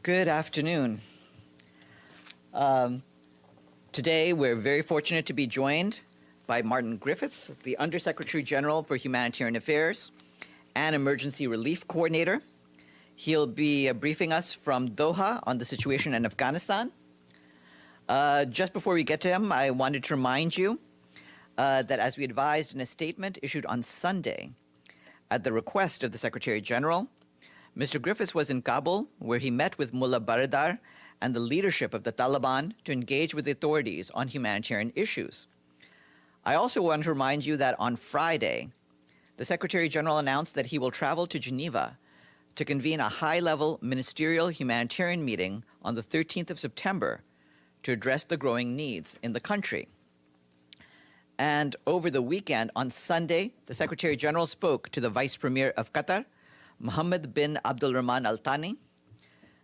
Good afternoon. Today, we're very fortunate to be joined by Martin Griffiths, the Undersecretary General for Humanitarian Affairs and Emergency Relief Coordinator. He'll be briefing us from Doha on the situation in Afghanistan. Just before we get to him, I wanted to remind you that as we advised in a statement issued on Sunday, at the request of the Secretary General, Mr. Griffiths was in Kabul, where he met with Mullah Baradar and the leadership of the Taliban to engage with the authorities on humanitarian issues. I also want to remind you that on Friday, the Secretary General announced that he will travel to Geneva to convene a high-level ministerial humanitarian meeting on the 13th of September to address the growing needs in the country. And over the weekend, on Sunday, the Secretary General spoke to the Vice Premier of Qatar, Mohammed bin Abdulrahman Al Thani.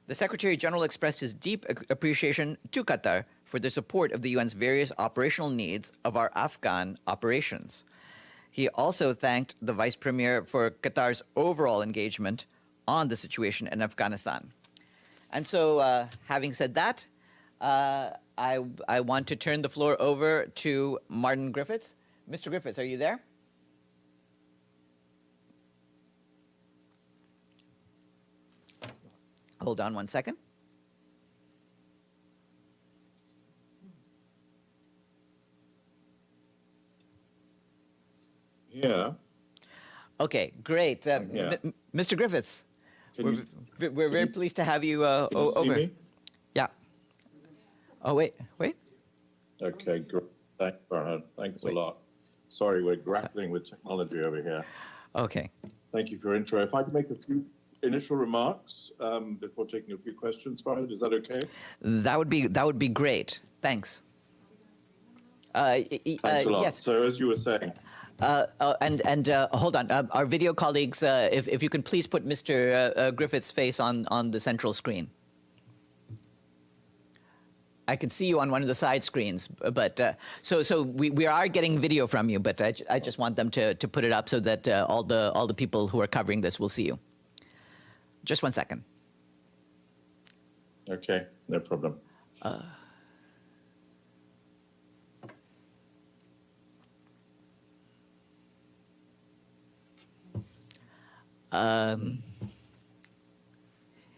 The Secretary General expressed his deep appreciation to Qatar for the support of the UN's various operational needs of our Afghan operations. He also thanked the Vice Premier for Qatar's overall engagement on the situation in Afghanistan. And so, having said that, I want to turn the floor over to Martin Griffiths. Mr. Griffiths, are you there? Hold on one second. Yeah. Okay, great. Mr. Griffiths, we're very pleased to have you over. Me? Yeah. Oh, wait. Okay, great. Thanks, Farhad. Thanks a lot. Sorry, we're grappling with technology over here. Okay. Thank you for your intro. If I could make a few initial remarks before taking a few questions, Farhad, is that okay? That would be great. Thanks. Thanks a lot. Yes. So as you were saying. Hold on. Our video colleagues, if you can please put Mr. Griffiths' face on the central screen. I can see you on one of the side screens, but so we are getting video from you, but I just want them to put it up so that all the people who are covering this will see you. Just 1 second. Okay, no problem.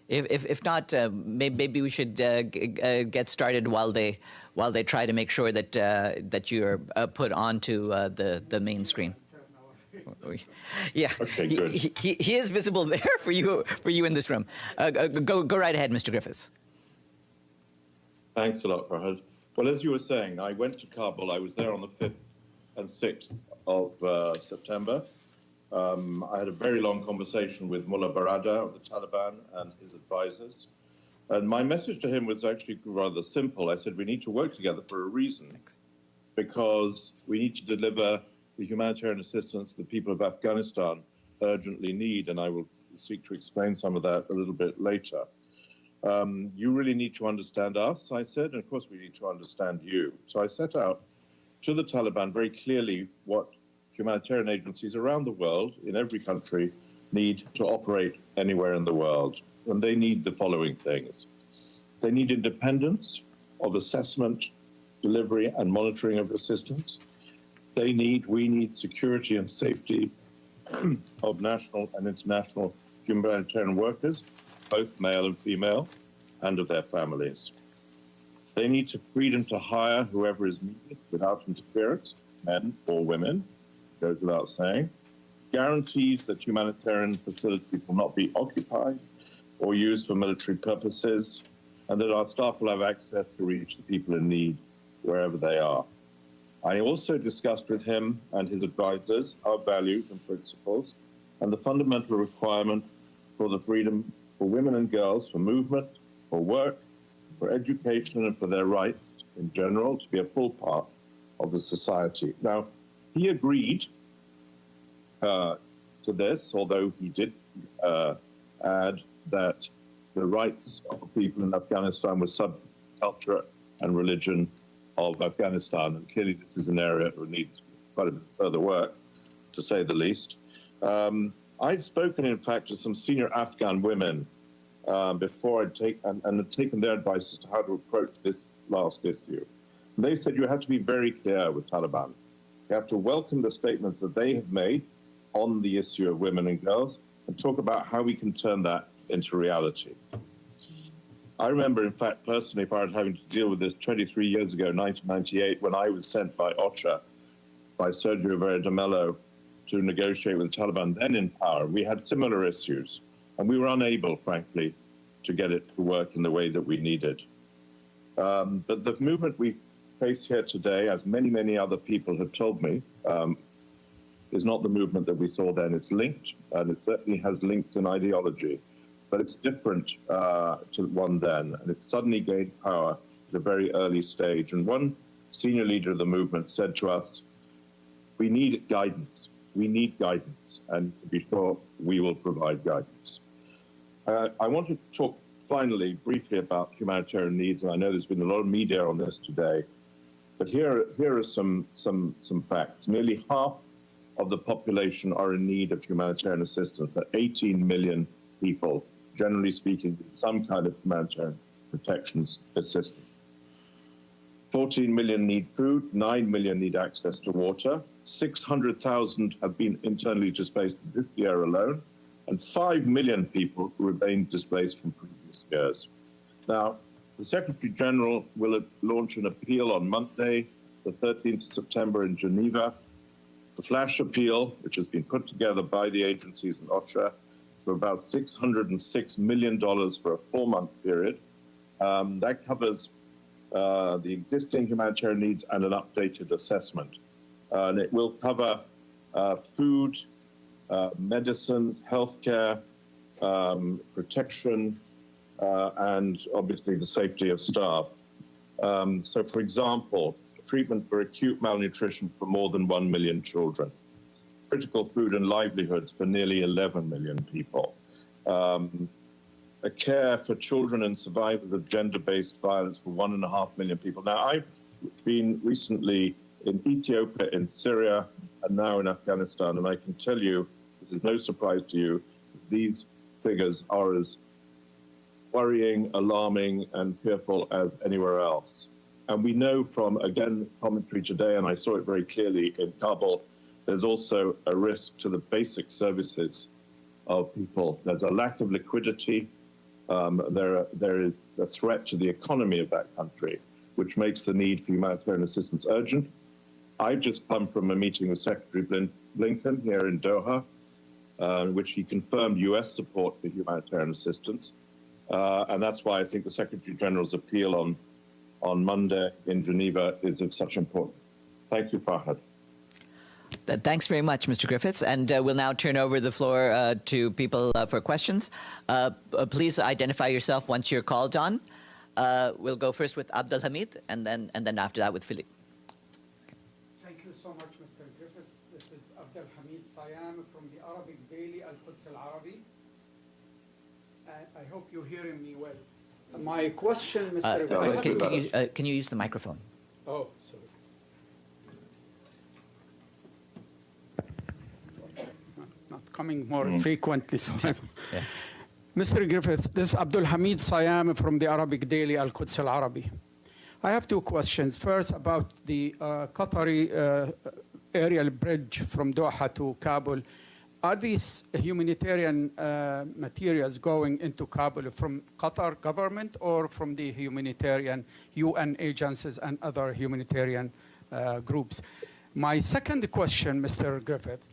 If not, maybe we should get started while they try to make sure that that you're put onto the main screen. Yeah, okay, good. He is visible there for you in this room. Go right ahead, Mr. Griffiths. Thanks a lot, Farhad. Well, as you were saying, I went to Kabul. I was there on the 5th and 6th of September. I had a very long conversation with Mullah Baradar of the Taliban and his advisors. And my message to him was actually rather simple. I said, we need to work together for a reason. Thanks. Because we need to deliver the humanitarian assistance the people of Afghanistan urgently need. And I will seek to explain some of that a little bit later. You really need to understand us, I said, and of course we need to understand you. So I set out to the Taliban very clearly what humanitarian agencies around the world, in every country, need to operate anywhere in the world. And they need the following things. They need independence of assessment, delivery, and monitoring of assistance. We need security and safety of national and international humanitarian workers, both male and female, and of their families. They need freedom to hire whoever is needed without interference, men or women, goes without saying, guarantees that humanitarian facilities will not be occupied or used for military purposes, and that our staff will have access to reach the people in need wherever they are. I also discussed with him and his advisors our values and principles and the fundamental requirement for the freedom for women and girls for movement, for work, for education, and for their rights in general to be a full part of the society. Now, he agreed to this, although he did add that the rights of people in Afghanistan were subculture and religion of Afghanistan, and clearly this is an area that needs quite a bit further work, to say the least. I'd spoken, in fact, to some senior Afghan women before I'd had taken their advice as to how to approach this last issue. And they said you have to be very clear with Taliban. You have to welcome the statements that they have made on the issue of women and girls and talk about how we can turn that into reality. I remember, in fact, personally, if I was having to deal with this 23 years ago, 1998, when I was sent by OCHA, by Sergio Vera de Mello, to negotiate with the Taliban, then in power. We had similar issues, and we were unable, frankly, to get it to work in the way that we needed. But the movement we face here today, as many, many other people have told me, is not the movement that we saw then. It's linked, and it certainly has links in ideology, but it's different to one then, and it's suddenly gained power at a very early stage. And one senior leader of the movement said to us, we need guidance. We need guidance, and to be sure, we will provide guidance. I want to talk finally briefly about humanitarian needs, and I know there's been a lot of media on this today, but here are some facts. Nearly half of the population are in need of humanitarian assistance. 18 million people, generally speaking, need some kind of humanitarian protection assistance. 14 million need food, 9 million need access to water, 600,000 have been internally displaced this year alone, and 5 million people remain displaced from previous years. Now, the Secretary General will launch an appeal on Monday, the 13th of September in Geneva. The flash appeal, which has been put together by the agencies and OCHA, for about $606 million for a 4-month period. That covers the existing humanitarian needs and an updated assessment. And it will cover food, medicines, healthcare, protection, and obviously the safety of staff. So, for example, treatment for acute malnutrition for more than 1 million children, critical food and livelihoods for nearly 11 million people, a care for children and survivors of gender-based violence for 1.5 million people. Now, I've been recently in Ethiopia, in Syria, and now in Afghanistan, and I can tell you, this is no surprise to you, these figures are as worrying, alarming, and fearful as anywhere else. And we know from, again, commentary today, and I saw it very clearly in Kabul, there's also a risk to the basic services of people. There's a lack of liquidity. There is a threat to the economy of that country, which makes the need for humanitarian assistance urgent. I've just come from a meeting with Secretary Blinken here in Doha, in which he confirmed U.S. support for humanitarian assistance. And that's why I think the Secretary General's appeal on Monday in Geneva is of such importance. Thank you, Farhad. Thanks very much, Mr. Griffiths. And we'll now turn over the floor to people for questions. Please identify yourself once you're called on. We'll go first with Abdul Hamid, and then after that with Philippe. Thank you so much, Mr. Griffiths. This is Abdul Hamid Sayam from the Arabic daily Al-Quds Al-Arabi. I hope you're hearing me well. My question, Mr. Griffiths. Can you use the microphone? Oh, sorry. Not coming more frequently. So Yeah. Mr. Griffith, this is Abdul Hamid Sayam from the Arabic daily Al-Quds Al-Arabi. I have two questions. First, about the Qatari aerial bridge from Doha to Kabul. Are these humanitarian materials going into Kabul from Qatar government or from the humanitarian UN agencies and other humanitarian groups? My second question, Mr. Griffith,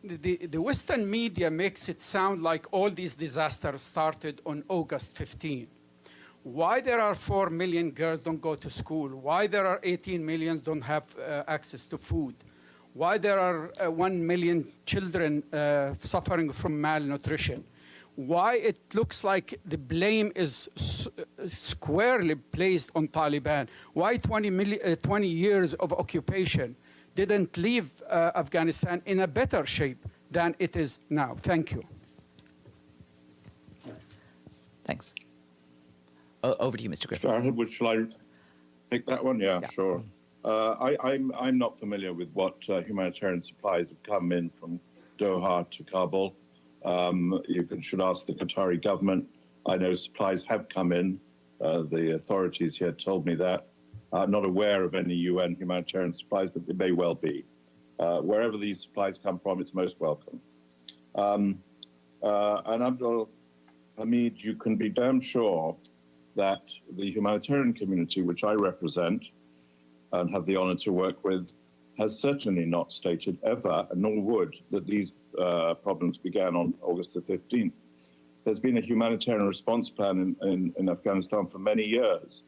the Western media makes it sound like all these disasters started on August 15. Why there are 4 million girls don't go to school? Why there are 18 million don't have access to food? Why there are 1 million children suffering from malnutrition? Why it looks like the blame is squarely placed on Taliban? Why 20 years of occupation didn't leave Afghanistan in a better shape than it is now? Thank you. Thanks. Over to you, Mr. Griffith. Shall I take that one? Yeah. Sure. I'm not familiar with what humanitarian supplies have come in from Doha to Kabul. should ask the Qatari government. I know supplies have come in. The authorities here told me that. I'm not aware of any UN humanitarian supplies, but they may well be. Wherever these supplies come from, it's most welcome. And Abdul Hamid, you can be damn sure that the humanitarian community, which I represent and have the honor to work with, has certainly not stated ever, nor would, that these problems began on August the 15th. There's been a humanitarian response plan in Afghanistan for many years.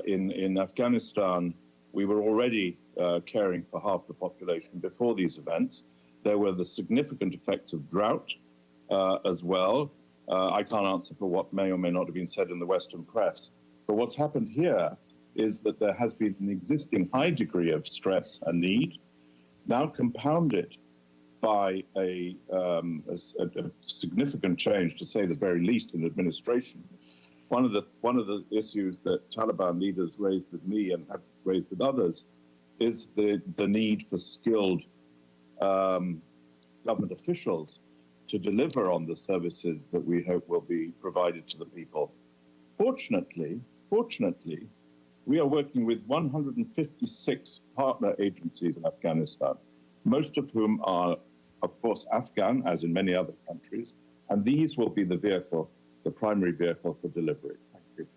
In Afghanistan, we were already caring for half the population before these events. There were the significant effects of drought as well. I can't answer for what may or may not have been said in the Western press. But what's happened here is that there has been an existing high degree of stress and need, now compounded by a significant change, to say the very least, in administration. One of the issues that Taliban leaders raised with me and have raised with others is the need for skilled government officials to deliver on the services that we hope will be provided to the people. Fortunately, we are working with 156 partner agencies in Afghanistan, most of whom are, of course, Afghan, as in many other countries, and these will be the vehicle, the primary vehicle for delivery. Thank you.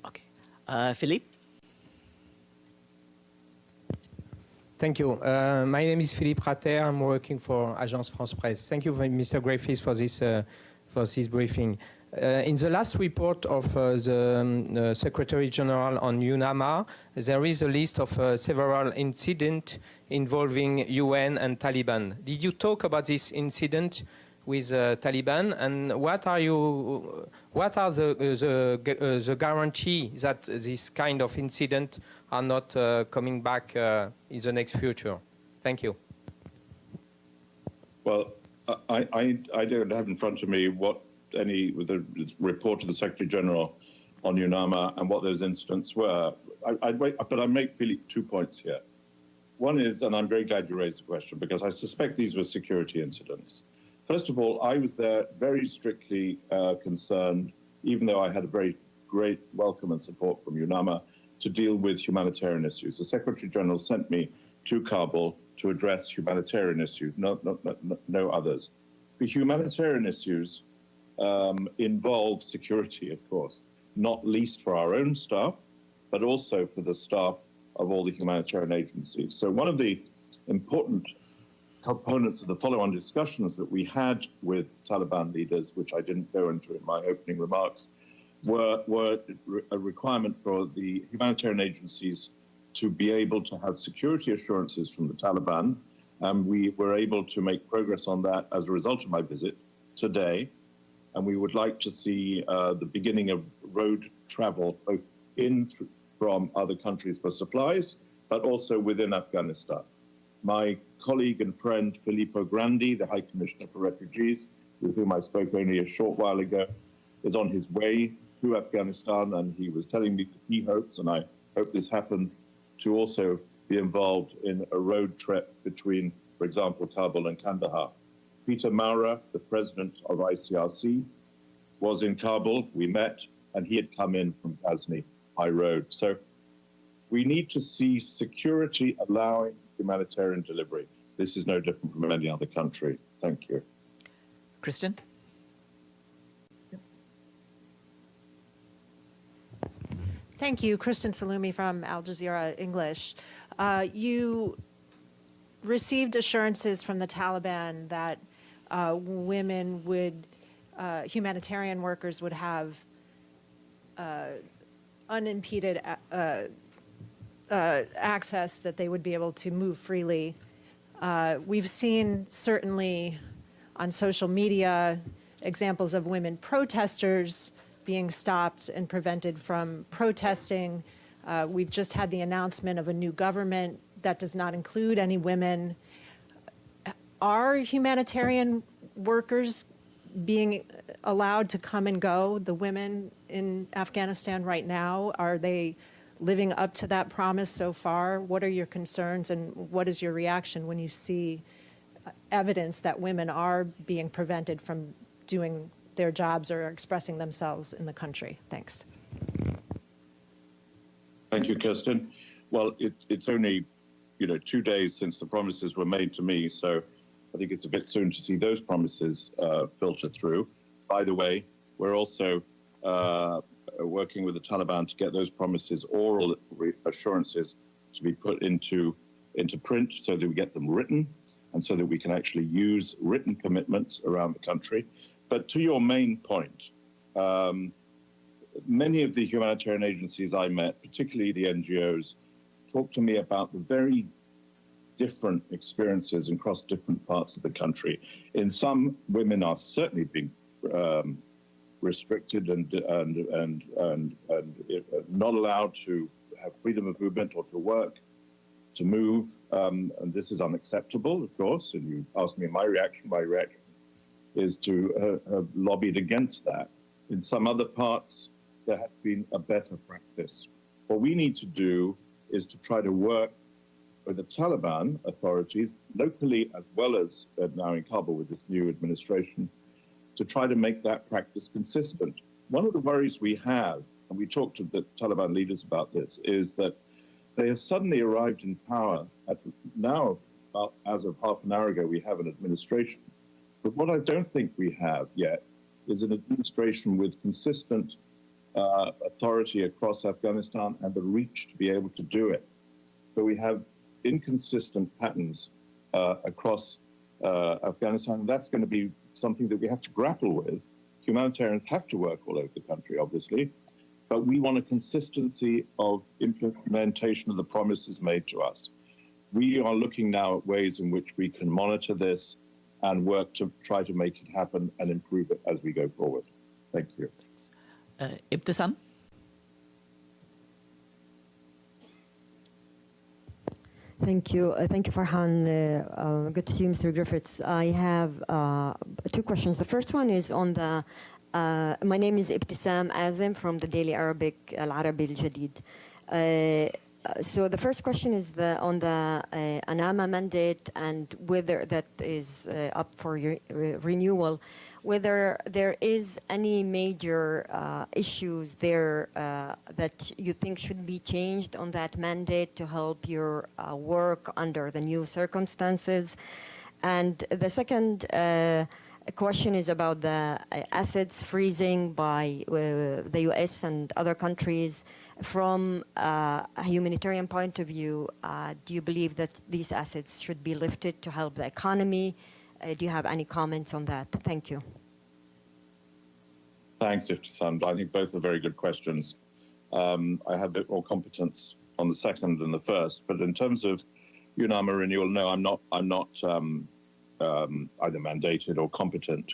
Okay. Philippe? Thank you. My name is Philippe Rater. I'm working for Agence France Presse. Thank you, Mr. Griffiths, for this briefing. In the last report of the Secretary General on UNAMA, there is a list of several incidents involving UN and Taliban. Did you talk about this incident with Taliban, and what are the guarantee that this kind of incident are not coming back in the next future? Thank you. Well, I don't have in front of me what the report of the Secretary General on UNAMA and what those incidents were. But I make Philippe 2 points here. One is, and I'm very glad you raised the question, because I suspect these were security incidents. First of all, I was there very strictly concerned, even though I had a very great welcome and support from UNAMA, to deal with humanitarian issues. The Secretary General sent me to Kabul to address humanitarian issues, no others. The humanitarian issues involve security, of course, not least for our own staff, but also for the staff of all the humanitarian agencies. So one of the important components of the follow-on discussions that we had with Taliban leaders, which I didn't go into in my opening remarks, were a requirement for the humanitarian agencies to be able to have security assurances from the Taliban. And we were able to make progress on that as a result of my visit today. And we would like to see the beginning of road travel, both from other countries for supplies, but also within Afghanistan. My colleague and friend, Filippo Grandi, the High Commissioner for Refugees, with whom I spoke only a short while ago, is on his way to Afghanistan, and he was telling me that he hopes, and I hope this happens, to also be involved in a road trip between, for example, Kabul and Kandahar. Peter Maurer, the president of ICRC, was in Kabul. We met, and he had come in from Ghazni by road. So we need to see security allowing humanitarian delivery. This is no different from any other country. Thank you. Kristen? Thank you. Kristen Salumi from Al Jazeera English. You received assurances from the Taliban that women would, humanitarian workers would have unimpeded access, that they would be able to move freely. We've seen certainly on social media examples of women protesters being stopped and prevented from protesting. We've just had the announcement of a new government that does not include any women. Are humanitarian workers being allowed to come and go, the women in Afghanistan right now? Are they living up to that promise so far? What are your concerns, and what is your reaction when you see evidence that women are being prevented from doing their jobs or expressing themselves in the country? Thanks. Thank you, Kirsten. Well, it's only 2 days since the promises were made to me, so I think it's a bit soon to see those promises filter through. By the way, we're also working with the Taliban to get those promises, oral assurances, to be put into print so that we get them written and so that we can actually use written commitments around the country. But to your main point, many of the humanitarian agencies I met, particularly the NGOs, talked to me about the very different experiences across different parts of the country. In some, women are certainly being restricted and not allowed to have freedom of movement or to work, to move, and this is unacceptable, of course. And you asked me my reaction. My reaction is to have lobbied against that. In some other parts, there has been a better practice. What we need to do is to try to work with the Taliban authorities, locally as well as now in Kabul with this new administration, to try to make that practice consistent. One of the worries we have, and we talked to the Taliban leaders about this, is that they have suddenly arrived in power. Now, as of half an hour ago, we have an administration. But what I don't think we have yet is an administration with consistent authority across Afghanistan and the reach to be able to do it. So we have inconsistent patterns across Afghanistan. That's going to be something that we have to grapple with. Humanitarians have to work all over the country, obviously, but we want a consistency of implementation of the promises made to us. We are looking now at ways in which we can monitor this and work to try to make it happen and improve it as we go forward. Thank you. Ibtisam? Thank you. Thank you, Farhan. Good to see you, Mr. Griffiths. I have two questions. The first one is on the, my name is Ibtisam Azim from the Daily Arabic, Al-Arabi Al-Jadid. So the first question is on the ANAMA mandate and whether that is up for renewal, whether there is any major issues there that you think should be changed on that mandate to help your work under the new circumstances. And the second question is about the assets freezing by the US and other countries. From a humanitarian point of view, do you believe that these assets should be lifted to help the economy? Do you have any comments on that? Thank you. Thanks, Iftisam. I think both are very good questions. I have a bit more competence on the second than the first, but in terms of UNAMA renewal, no, I'm not either mandated or competent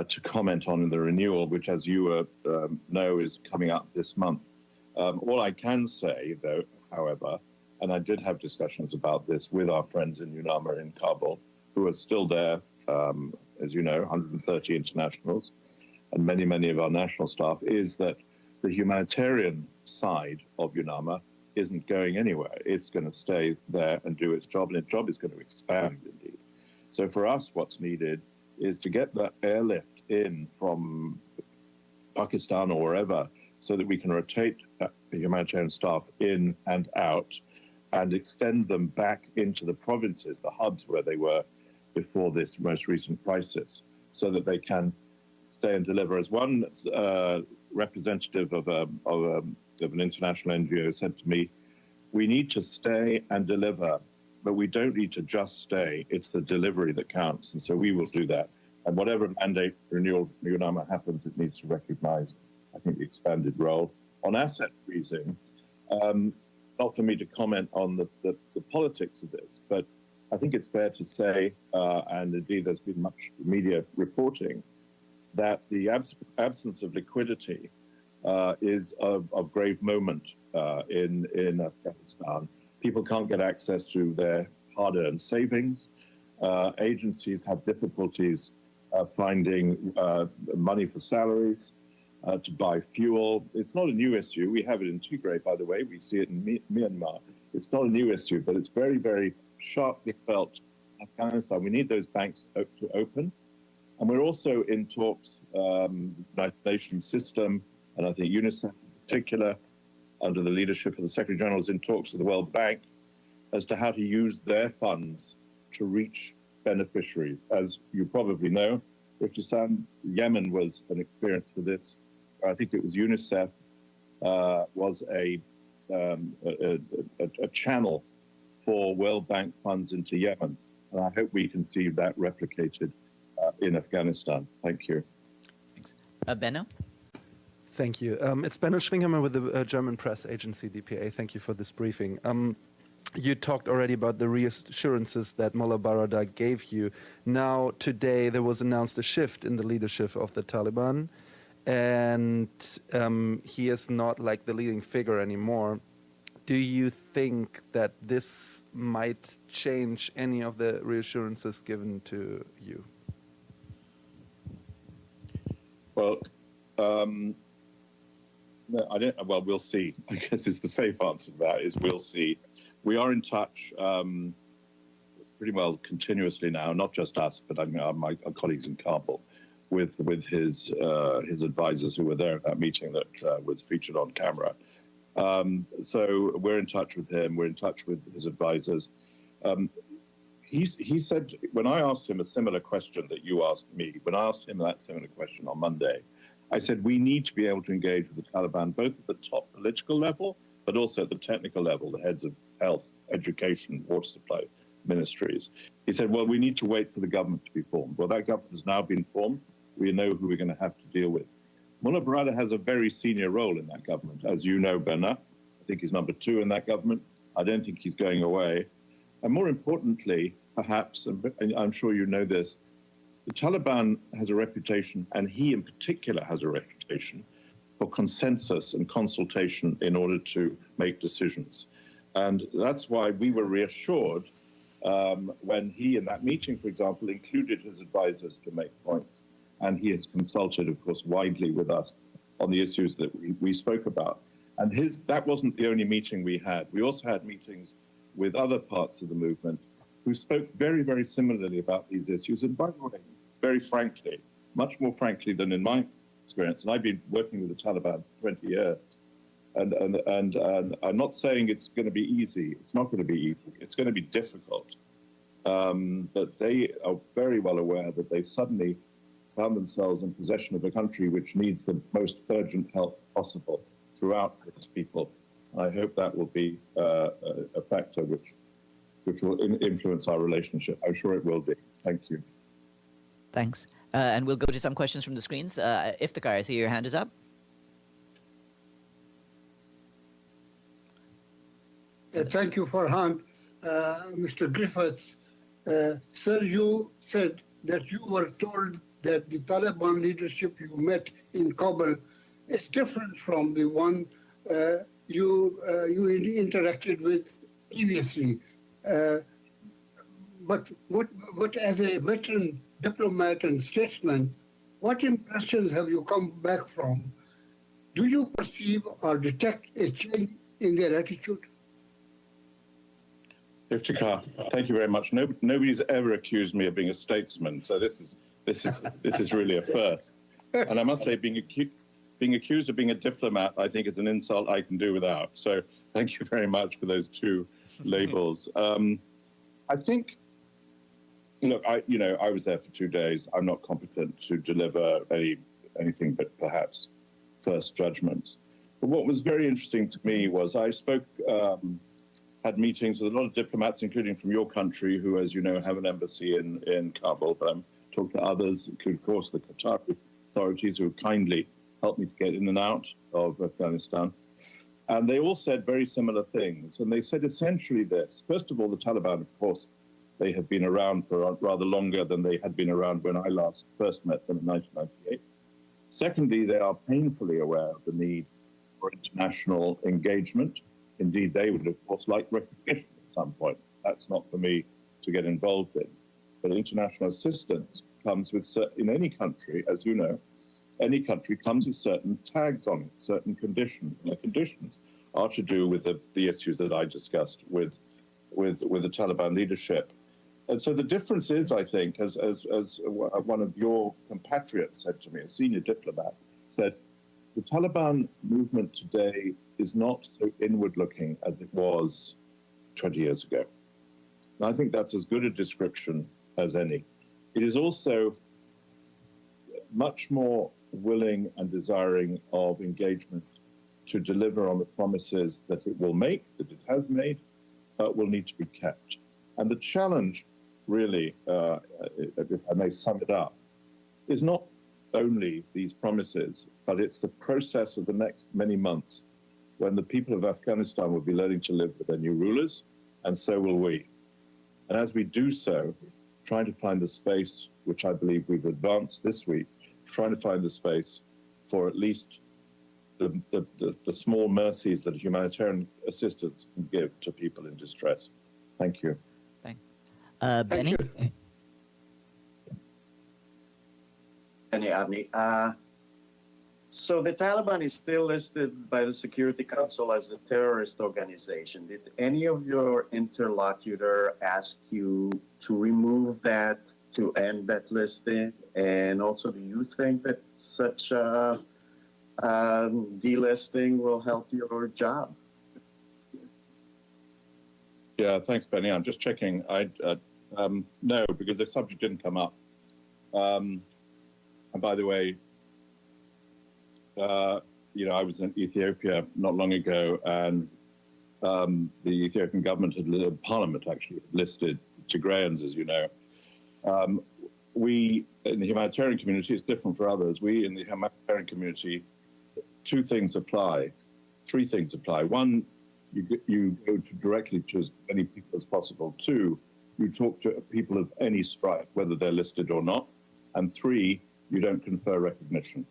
to comment on the renewal, which, as you know, is coming up this month. All I can say, though, however, and I did have discussions about this with our friends in UNAMA in Kabul, who are still there, as you know, 130 internationals, and many, many of our national staff, is that the humanitarian side of UNAMA isn't going anywhere. It's going to stay there and do its job, and its job is going to expand, indeed. So for us, what's needed is to get that airlift in from Pakistan or wherever so that we can rotate the humanitarian staff in and out and extend them back into the provinces, the hubs where they were before this most recent crisis, so that they can stay and deliver. As one representative of an international NGO said to me, we need to stay and deliver, but we don't need to just stay. It's the delivery that counts. And so we will do that. And whatever mandate renewal UNAMA happens, it needs to recognize, I think, the expanded role. On asset freezing, not for me to comment on the politics of this, but I think it's fair to say, and indeed there's been much media reporting, that the absence of liquidity is of grave moment in Afghanistan. People can't get access to their hard-earned savings. Agencies have difficulties finding money for salaries, to buy fuel. It's not a new issue. We have it in Tigray, by the way. We see it in Myanmar. It's not a new issue, but it's very, very sharply felt Afghanistan. We need those banks to open. And we're also in talks, United Nations system, and I think UNICEF in particular, under the leadership of the Secretary General, is in talks with the World Bank as to how to use their funds to reach beneficiaries. As you probably know, Yemen was an experience for this. I think it was UNICEF was a channel for World Bank funds into Yemen. And I hope we can see that replicated in Afghanistan. Thank you. Thanks. Benno? Thank you. It's Benno Schwinghammer with the German press agency DPA. Thank you for this briefing. You talked already about the reassurances that Mullah Baradar gave you. Now, today, there was announced a shift in the leadership of the Taliban, and he is not like the leading figure anymore. Do you think that this might change any of the reassurances given to you? Well, no, I don't. Well, we'll see. I guess it's the safe answer to that is we'll see. We are in touch pretty well continuously now, not just us, but I mean our colleagues in Kabul, with his advisors who were there at that meeting that was featured on camera. So we're in touch with him. We're in touch with his advisors. He said, when I asked him a similar question that you asked me, when I asked him that similar question on Monday, I said, we need to be able to engage with the Taliban, both at the top political level, but also at the technical level, the heads of health, education, water supply ministries. He said, well, we need to wait for the government to be formed. Well, that government has now been formed. We know who we're going to have to deal with. Mullah Baradar has a very senior role in that government. As you know, Benna, I think he's number 2 in that government. I don't think he's going away. And more importantly, perhaps, and I'm sure you know this, the Taliban has a reputation, and he in particular has a reputation, for consensus and consultation in order to make decisions. And that's why we were reassured when he, in that meeting, for example, included his advisors to make points. And he has consulted, of course, widely with us on the issues that we spoke about. And that wasn't the only meeting we had. We also had meetings with other parts of the movement who spoke very, very similarly about these issues. And by the way, very frankly, much more frankly than in my experience, and I've been working with the Taliban for 20 years, and I'm not saying it's going to be easy. It's not going to be easy. It's going to be difficult. But they are very well aware that they suddenly found themselves in possession of a country which needs the most urgent help possible throughout its people. I hope that will be a factor which will influence our relationship. I'm sure it will be. Thank you. Thanks. And we'll go to some questions from the screens. Iftikhar, I see your hand is up. Thank you, Farhan. Mr. Griffiths, sir, you said that you were told that the Taliban leadership you met in Kabul is different from the one you interacted with previously. But as a veteran diplomat and statesman, what impressions have you come back from? Do you perceive or detect a change in their attitude? Iftikhar, thank you very much. Nobody's ever accused me of being a statesman, so this is really a first. And I must say, being accused of being a diplomat, I think is an insult I can do without. So thank you very much for those 2 labels. I think, look, I was there for 2 days. I'm not competent to deliver anything but perhaps first judgments. But what was very interesting to me was I had meetings with a lot of diplomats, including from your country, who, as you know, have an embassy in Kabul. But I'm talking to others, including, of course, the Qatari authorities who kindly helped me to get in and out of Afghanistan. And they all said very similar things. And they said essentially this. First of all, the Taliban, of course, they have been around for rather longer than they had been around when I first met them in 1998. Secondly, they are painfully aware of the need for international engagement. Indeed, they would, of course, like recognition at some point. That's not for me to get involved in. But international assistance comes with, in any country, as you know, any country comes with certain tags on it, certain conditions. And the conditions are to do with the issues that I discussed with the Taliban leadership. And so the difference is, I think, as one of your compatriots said to me, a senior diplomat, said, the Taliban movement today is not so inward-looking as it was 20 years ago. And I think that's as good a description as any. It is also much more willing and desiring of engagement to deliver on the promises that it will make, that it has made, but will need to be kept. And the challenge, really, if I may sum it up, is not only these promises, but it's the process of the next many months when the people of Afghanistan will be learning to live with their new rulers, and so will we. And as we do so, trying to find the space, which I believe we've advanced this week, trying to find the space for at least the small mercies that humanitarian assistance can give to people in distress. Thank you. Thanks. Benny? Benny Abney. So the Taliban is still listed by the Security Council as a terrorist organization. Did any of your interlocutor ask you to remove that, to end that listing? And also, do you think that such delisting will help your job? Yeah, thanks, Benny. I'm just checking. No, because the subject didn't come up. And by the way, I was in Ethiopia not long ago, and the Ethiopian government parliament actually listed Tigrayans, as you know. We, in the humanitarian community, it's different for others. We, in the humanitarian community, three things apply. One, you go directly to as many people as possible. Two, you talk to people of any stripe, whether they're listed or not. And three, you don't confer recognition.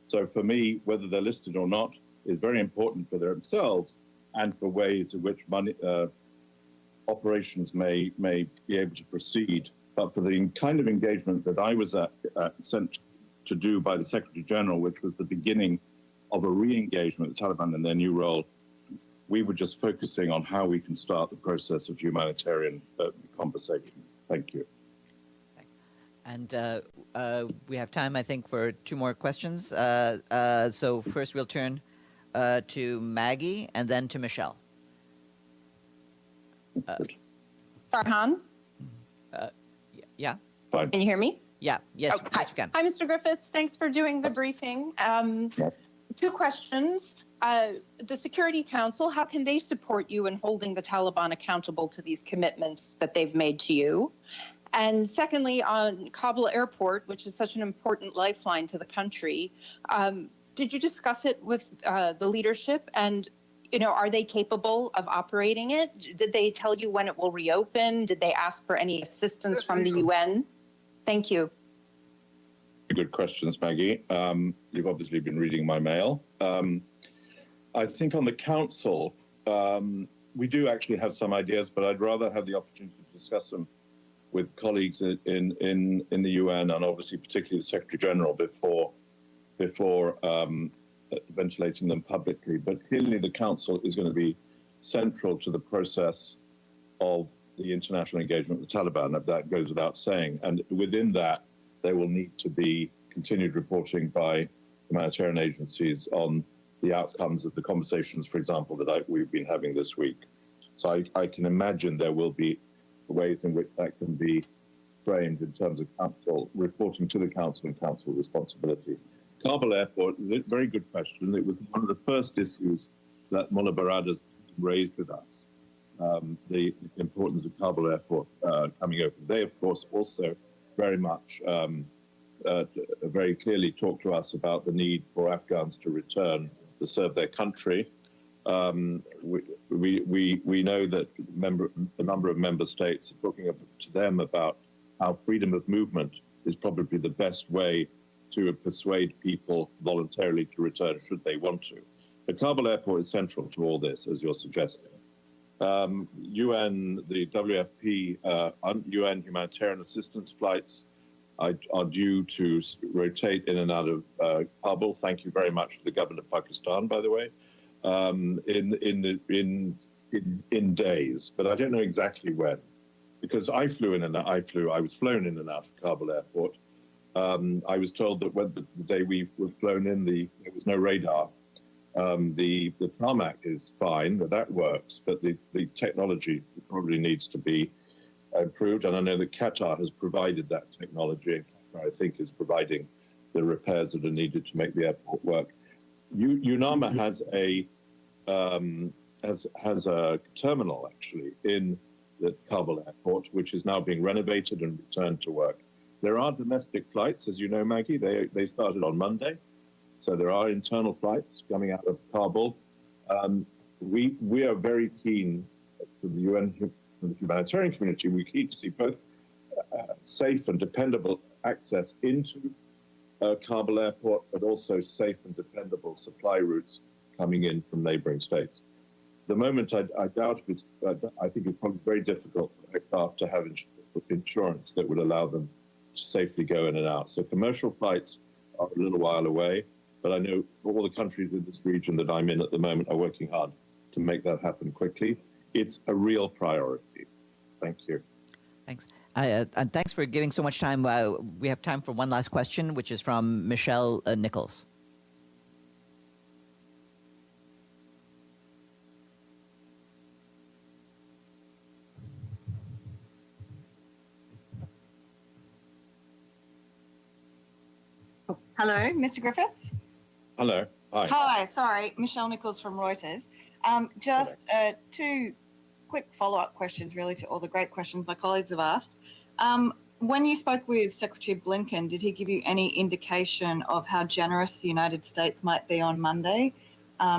So for me, whether they're listed or not is very important for themselves and for ways in which operations may be able to proceed. But for the kind of engagement that I was sent to do by the Secretary General, which was the beginning of a re-engagement with the Taliban in their new role, we were just focusing on how we can start the process of humanitarian conversation. Thank you. And we have time, I think, for two more questions. So first we'll turn to Maggie and then to Michelle. Farhan? Yeah? Fine. Can you hear me? Yeah, yes, Oh, yes, we can. Hi, Mr. Griffiths. Thanks for doing the briefing. Two questions. The Security Council, how can they support you in holding the Taliban accountable to these commitments that they've made to you? And secondly, on Kabul airport, which is such an important lifeline to the country, did you discuss it with the leadership? And, are they capable of operating it? Did they tell you when it will reopen? Did they ask for any assistance from the UN? Thank you. Good questions, Maggie. You've obviously been reading my mail. I think on the council, we do actually have some ideas, but I'd rather have the opportunity to discuss them with colleagues in the UN and obviously particularly the Secretary General before ventilating them publicly. But clearly the council is going to be central to the process of the international engagement with the Taliban. That goes without saying. And within that, there will need to be continued reporting by humanitarian agencies on the outcomes of the conversations, for example, that we've been having this week. So I can imagine there will be ways in which that can be framed in terms of council reporting to the council and council responsibility. Kabul airport is a very good question. It was one of the first issues that Mullah Barada's raised with us, the importance of Kabul airport coming open. They, of course, also very much, very clearly talked to us about the need for Afghans to return to serve their country. We know that a number of member states are talking to them about how freedom of movement is probably the best way to persuade people voluntarily to return should they want to. The Kabul airport is central to all this, as you're suggesting. UN, the WFP, UN humanitarian assistance flights are due to rotate in and out of Kabul. Thank you very much to the government of Pakistan, by the way, in days, but I don't know exactly when, because I was flown in and out of Kabul airport. I was told that when the day we were flown in, there was no radar. The tarmac is fine, that works, but the technology probably needs to be improved. And I know that Qatar has provided that technology. Qatar, I think, is providing the repairs that are needed to make the airport work. UNAMA has a terminal actually in the Kabul airport, which is now being renovated and returned to work. There are domestic flights, as you know, Maggie. They started on Monday, so there are internal flights coming out of Kabul. We are very keen for the UN, for the humanitarian community. We're keen to see both safe and dependable access into Kabul airport, but also safe and dependable supply routes coming in from neighboring states. The moment I doubt if I think it's probably very difficult for aircraft to have insurance that would allow them to safely go in and out. So commercial flights are a little while away, but I know all the countries in this region that I'm in at the moment are working hard to make that happen quickly. It's a real priority. Thank you. Thanks. And thanks for giving so much time. We have time for one last question, which is from Michelle Nichols. Hello, Mr. Griffiths. Hello. Hi. Hi, sorry, Michelle Nichols from Reuters. Just two quick follow-up questions, really, to all the great questions my colleagues have asked. When you spoke with Secretary Blinken, did he give you any indication of how generous the United States might be on Monday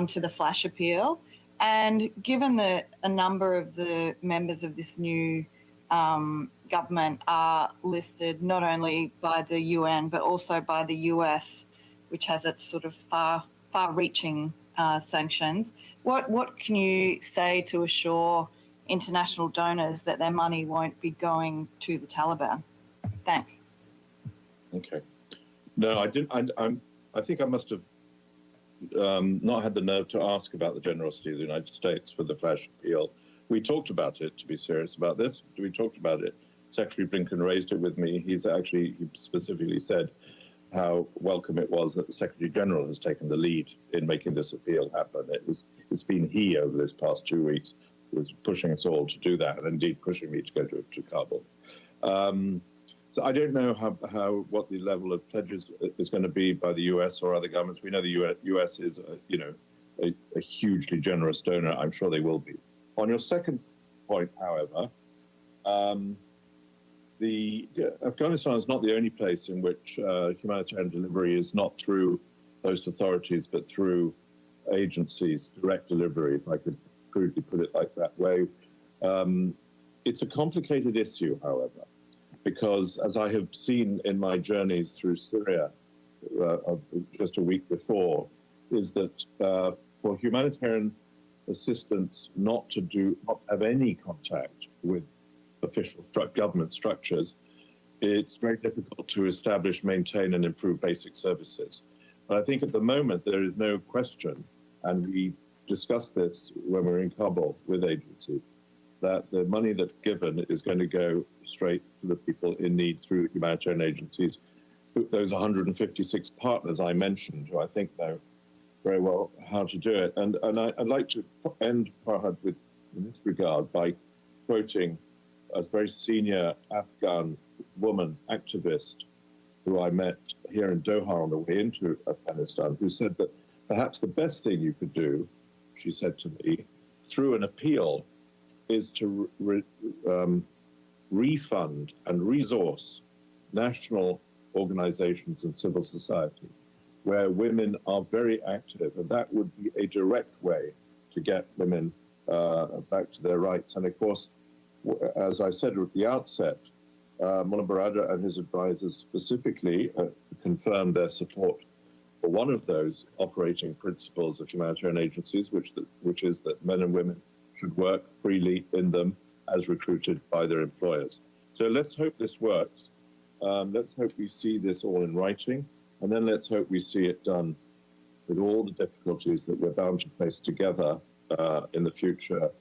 to the flash appeal? And given that a number of the members of this new government are listed not only by the UN but also by the US, which has its sort of far-reaching sanctions, what can you say to assure international donors that their money won't be going to the Taliban? Thanks. Okay. No, I didn't. I think I must have not had the nerve to ask about the generosity of the United States for the flash appeal. We talked about it, to be serious about this. We talked about it. Secretary Blinken raised it with me. He specifically said how welcome it was that the Secretary General has taken the lead in making this appeal happen. It's been he over this past 2 weeks who was pushing us all to do that, and indeed pushing me to go to Kabul. So I don't know what the level of pledges is going to be by the US or other governments. We know the US is a hugely generous donor. I'm sure they will be. On your second point, however, Afghanistan is not the only place in which humanitarian delivery is not through host authorities, but through agencies, direct delivery, if I could crudely put it like that way. It's a complicated issue, however, because as I have seen in my journeys through Syria just a week before, is that for humanitarian assistance not to have any contact with official government structures, it's very difficult to establish, maintain, and improve basic services. But I think at the moment there is no question, and we discussed this when we were in Kabul with agencies, that the money that's given is going to go straight to the people in need through humanitarian agencies. Those 156 partners I mentioned, who I think know very well how to do it. And I'd like to end, Farhad, in this regard by quoting a very senior Afghan woman activist who I met here in Doha on the way into Afghanistan, who said that perhaps the best thing you could do, she said to me, through an appeal, is to refund and resource national organizations and civil society where women are very active, and that would be a direct way to get women back to their rights. And of course, as I said at the outset, Mullah Baradar and his advisors specifically confirmed their support for one of those operating principles of humanitarian agencies, which is that men and women should work freely in them as recruited by their employers. So let's hope this works. Let's hope we see this all in writing, and then let's hope we see it done with all the difficulties that we're bound to face together in the future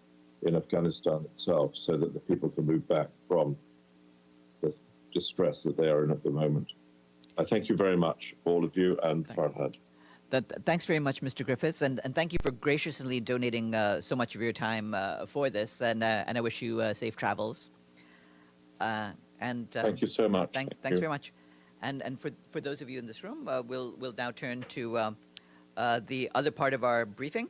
in Afghanistan itself so that the people can move back from the distress that they are in at the moment. I thank you very much, all of you, and Farhad. Thanks very much, Mr. Griffiths, and thank you for graciously donating so much of your time for this, and I wish you safe travels. Thank you so much. Thanks very much. And for those of you in this room, we'll now turn to the other part of our briefing.